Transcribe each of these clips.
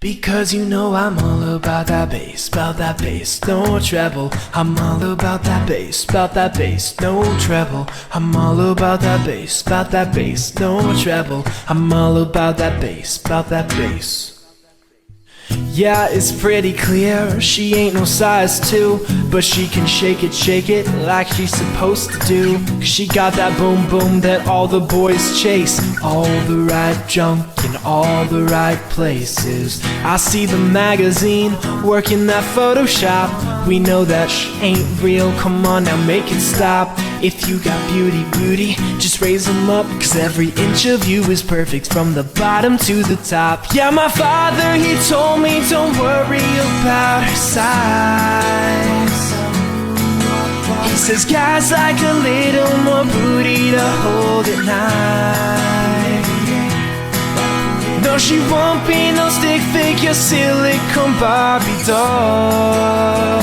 Because you know I'm all about that bass, no treble. I'm all about that bass, no treble. I'm all about that bass, no treble. I'm all about that bass. Yeah, it's pretty clear, she ain't no size 2, but she can shake it like she's supposed to do. 'Cause she got that boom boom that all the boys chase, all the right junk in all the right places. I see the magazine working that Photoshop. We know that she ain't real, come on now make it stop. If you got beauty, just raise them up, 'cause every inch of you is perfect from the bottom to the top. Yeah, my father, he told me don't worry about her size. He says guys like a little more booty to hold at night. No, she won't be no stick figure silicone Barbie doll.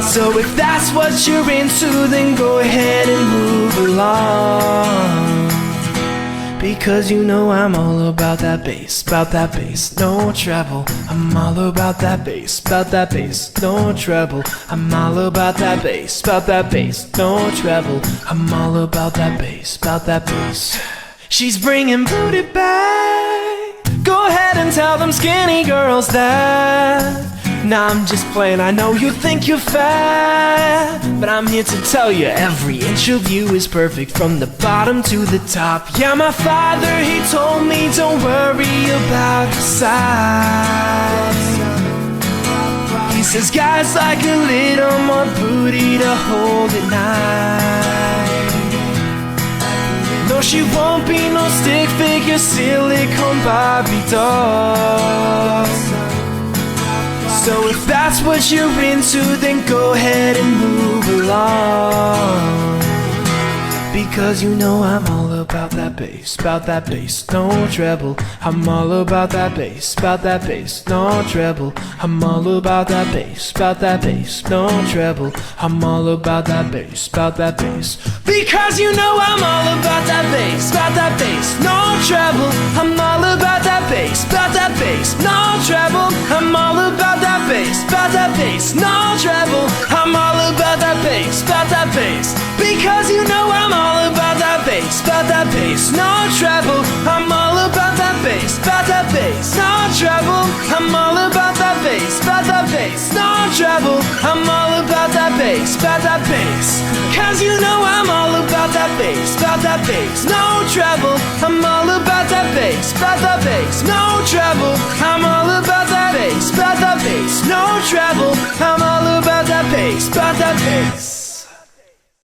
So if that's what you're into, then go ahead and move along. Because you know I'm all about that bass, no treble. I'm all about that bass, no treble. I'm all about that bass, no treble. I'm all about that bass. She's bringing booty back. Go ahead and tell them skinny girls that. Nah, I'm just playing, I know you think you're fat, but I'm here to tell you every inch of you is perfect from the bottom to the top. Yeah, my father, he told me don't worry about her size. He says guys like a little more booty to hold at night. No, she won't be no stick figure silicone Barbie doll. So if that's what you're into, then go ahead and move along. Because you know I'm all about that bass, no treble. I'm all about that bass, no treble. I'm all about that bass, no treble. I'm all about that bass. Because you know I'm all about that bass, no treble. I'm all about that bass, no treble. I'm all about that bass, no treble. I'm all about that bass, because you know I'm all about that bass, no treble. I'm all about that bass, no treble. I'm all about that bass, no treble. I'm all about that bass, cause you know I'm all about that bass, no treble. I'm all about that bass, no treble. I'm all about that bass, no treble. I'm all about that bass.